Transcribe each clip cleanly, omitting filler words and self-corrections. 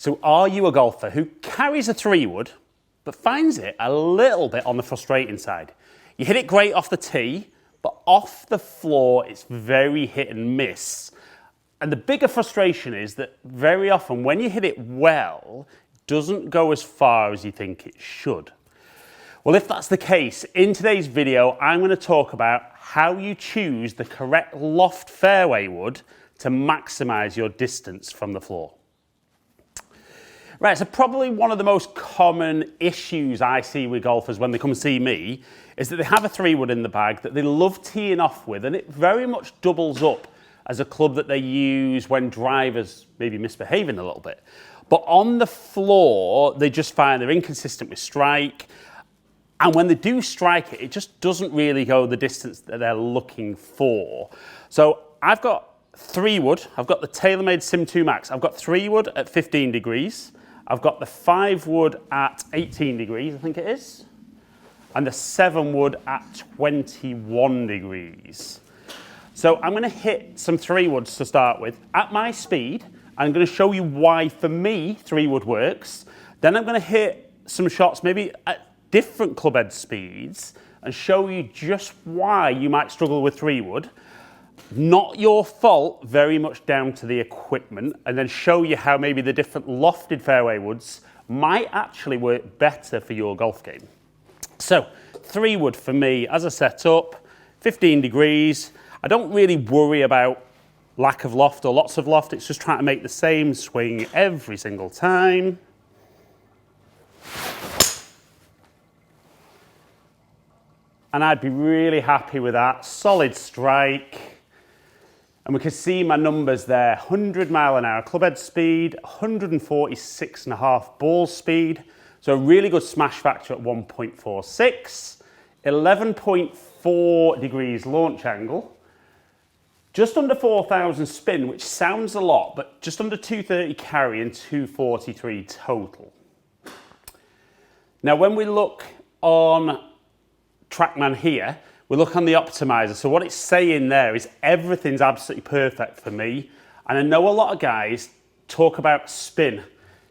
So are you a golfer who carries a 3-wood, but finds it a little bit on the frustrating side? You hit it great off the tee, but off the floor, it's very hit and miss. And the bigger frustration is that very often when you hit it well, it doesn't go as far as you think it should. Well, if that's the case, in today's video, I'm going to talk about how you choose the correct loft fairway wood to maximize your distance from the floor. Right, so probably one of the most common issues I see with golfers when they come see me is that they have a 3-wood in the bag that they love teeing off with, and it very much doubles up as a club that they use when drivers maybe misbehaving a little bit. But on the floor, they just find they're inconsistent with strike, and when they do strike it, it just doesn't really go the distance that they're looking for. So I've got 3-wood, I've got the TaylorMade Sim 2 Max, I've got 3-wood at 15 degrees, I've got the 5-wood at 18 degrees, I think it is, and the 7-wood at 21 degrees. So I'm going to hit some 3-woods to start with at my speed. I'm going to show you why, for me, 3-wood works. Then I'm going to hit some shots maybe at different club head speeds and show you just why you might struggle with 3-wood. Not your fault, very much down to the equipment, and then show you how maybe the different lofted fairway woods might actually work better for your golf game. So 3-wood for me, as I set up, 15 degrees. I don't really worry about lack of loft or lots of loft. It's just trying to make the same swing every single time. And I'd be really happy with that. Solid strike. And we can see my numbers there. 100 mile an hour club head speed, 146.5 ball speed. So a really good smash factor at 1.46. 11.4 degrees launch angle. Just under 4,000 spin, which sounds a lot, but just under 230 carry and 243 total. Now, when we look on TrackMan here, we look on the optimizer. So what it's saying there is everything's absolutely perfect for me. And I know a lot of guys talk about spin.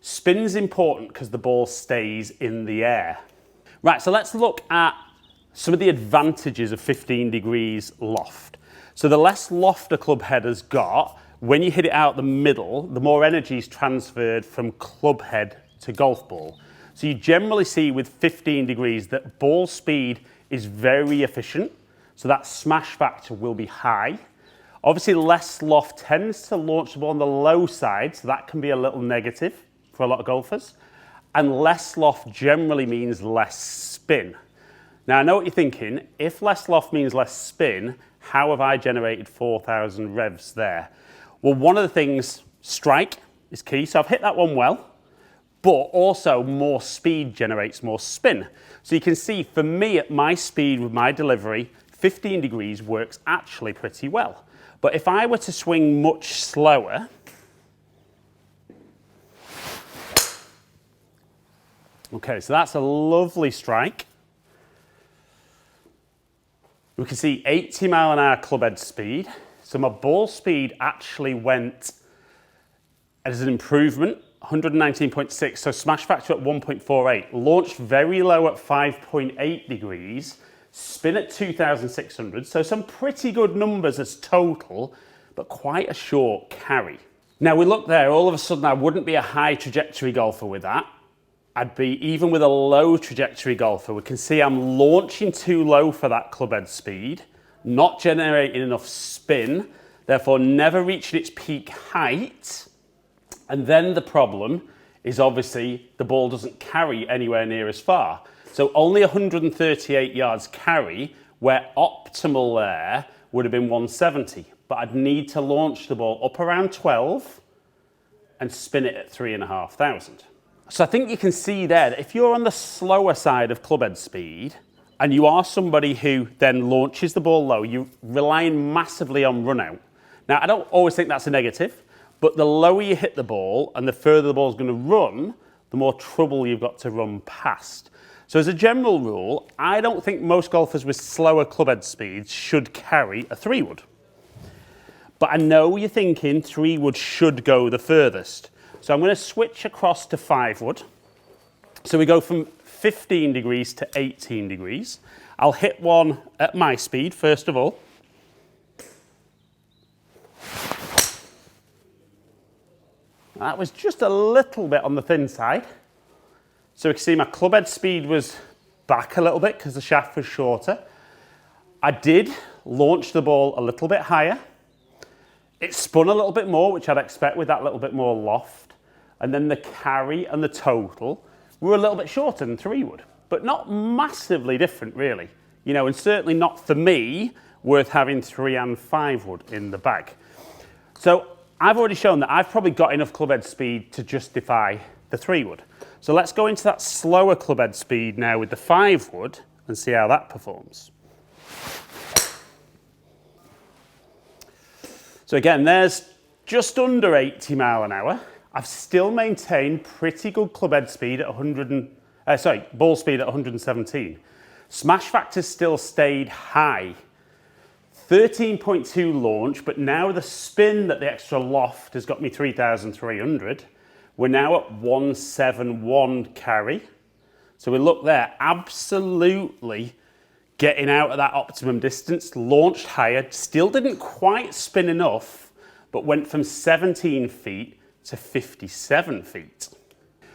Spin's important because the ball stays in the air. Right, so let's look at some of the advantages of 15 degrees loft. So the less loft a club head has got, when you hit it out the middle, the more energy is transferred from club head to golf ball. So you generally see with 15 degrees that ball speed is very efficient, so that smash factor will be high. Obviously, less loft tends to launch the ball on the low side, so that can be a little negative for a lot of golfers. And less loft generally means less spin. Now, I know what you're thinking. If less loft means less spin, how have I generated 4,000 revs there? Well, one of the things, strike is key. So I've hit that one well, but also more speed generates more spin. So you can see for me at my speed with my delivery, 15 degrees works actually pretty well. But if I were to swing much slower, okay, so that's a lovely strike. We can see 80 mile an hour club head speed. So my ball speed actually went as an improvement, 119.6, so smash factor at 1.48. Launched very low at 5.8 degrees, spin at 2,600, so some pretty good numbers as total, but quite a short carry. Now we look there, all of a sudden I wouldn't be a high trajectory golfer with that. I'd be even with a low trajectory golfer. We can see I'm launching too low for that club head speed, not generating enough spin, therefore never reaching its peak height. And then the problem is obviously the ball doesn't carry anywhere near as far. So only 138 yards carry, where optimal there would have been 170. But I'd need to launch the ball up around 12 and spin it at 3,500. So I think you can see there that if you're on the slower side of club head speed and you are somebody who then launches the ball low, you're relying massively on run out. Now, I don't always think that's a negative, but the lower you hit the ball and the further the ball's going to run, the more trouble you've got to run past. So as a general rule, I don't think most golfers with slower club head speeds should carry a 3-wood. But I know you're thinking 3-wood should go the furthest. So I'm going to switch across to 5 wood. So we go from 15 degrees to 18 degrees. I'll hit one at my speed first of all. That was just a little bit on the thin side. So we can see my club head speed was back a little bit because the shaft was shorter. I did launch the ball a little bit higher. It spun a little bit more, which I'd expect with that little bit more loft. And then the carry and the total were a little bit shorter than 3 wood, but not massively different really. You know, and certainly not for me worth having 3 and 5 wood in the bag. So I've already shown that I've probably got enough club head speed to justify the 3 wood. So let's go into that slower club head speed now with the 5 wood and see how that performs. So again, there's just under 80 mile an hour. I've still maintained pretty good club head speed at ball speed at 117. Smash factor's still stayed high. 13.2 launch, but now the spin that the extra loft has got me 3,300. We're now at 171 carry. So we look there, absolutely getting out of that optimum distance, launched higher, still didn't quite spin enough, but went from 17 feet to 57 feet.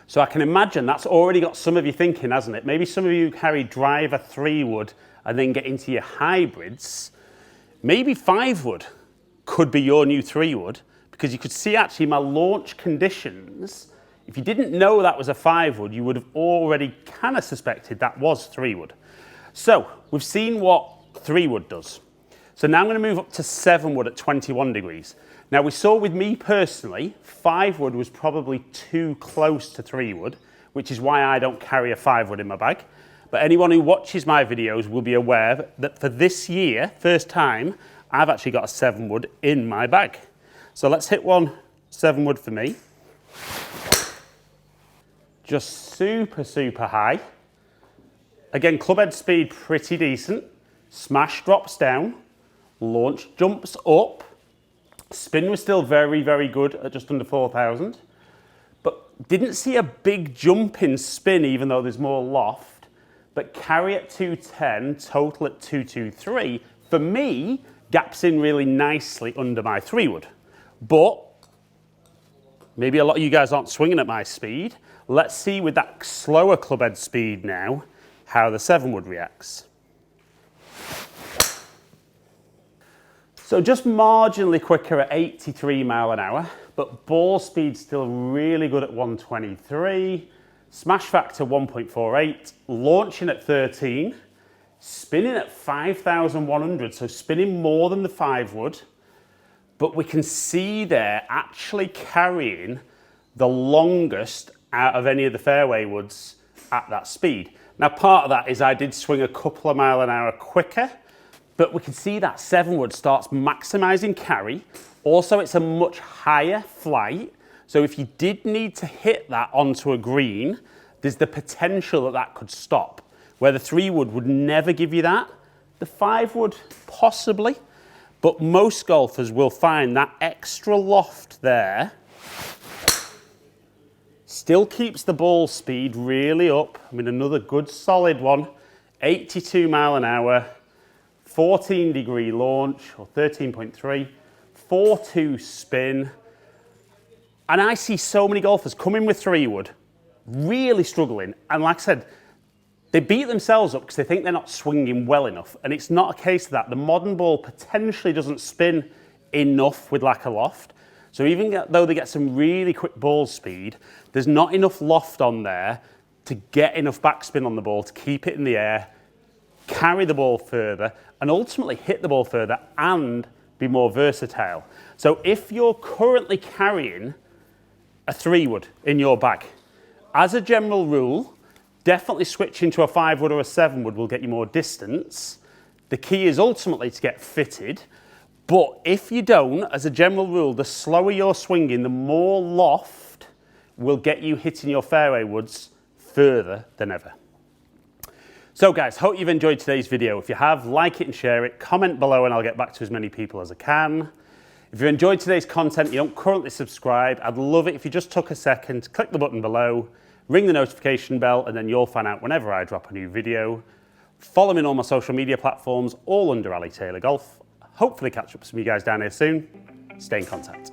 So I can imagine that's already got some of you thinking, hasn't it? Maybe some of you carry driver 3 wood and then get into your hybrids. Maybe 5 wood could be your new 3 wood, because you could see actually my launch conditions. If you didn't know that was a 5 wood, you would have already kind of suspected that was 3 wood. So we've seen what 3 wood does. So now I'm going to move up to 7 wood at 21 degrees. Now we saw with me personally, 5 wood was probably too close to 3 wood, which is why I don't carry a 5 wood in my bag. But anyone who watches my videos will be aware that for this year, first time, I've actually got a 7 wood in my bag. So let's hit one 7 wood for me. Just super, super high. Again, club head speed pretty decent. Smash drops down. Launch jumps up. Spin was still very, very good at just under 4,000. But didn't see a big jump in spin even though there's more loft. But carry at 210, total at 223, for me, gaps in really nicely under my 3 wood. But maybe a lot of you guys aren't swinging at my speed. Let's see with that slower club head speed now how the 7 wood reacts. So just marginally quicker at 83 mile an hour, but ball speed still really good at 123. Smash factor 1.48, launching at 13, spinning at 5,100, so spinning more than the 5 wood. But we can see there actually carrying the longest out of any of the fairway woods at that speed. Now part of that is I did swing a couple of mile an hour quicker, but we can see that 7 wood starts maximizing carry. Also, it's a much higher flight. So if you did need to hit that onto a green, there's the potential that that could stop. Where the 3 wood would never give you that. The 5 wood possibly. But most golfers will find that extra loft there still keeps the ball speed really up. I mean, another good solid one, 82 mile an hour, 14 degree launch, or 13.3, 4.2 spin. And I see so many golfers come in with 3 wood, really struggling. And like I said, they beat themselves up because they think they're not swinging well enough. And it's not a case of that. The modern ball potentially doesn't spin enough with lack of loft. So even though they get some really quick ball speed, there's not enough loft on there to get enough backspin on the ball to keep it in the air, carry the ball further, and ultimately hit the ball further and be more versatile. So if you're currently carrying a 3 wood in your bag, as a general rule, definitely switching to a 5 wood or a 7 wood will get you more distance. The key is ultimately to get fitted. But if you don't, as a general rule, the slower you're swinging, the more loft will get you hitting your fairway woods further than ever. So guys, hope you've enjoyed today's video. If you have, like it and share it, comment below and I'll get back to as many people as I can. If you enjoyed today's content, you don't currently subscribe, I'd love it if you just took a second, click the button below, ring the notification bell, and then you'll find out whenever I drop a new video. Follow me on all my social media platforms, all under Ali Taylor Golf. Hopefully catch up with some of you guys down here soon. Stay in contact.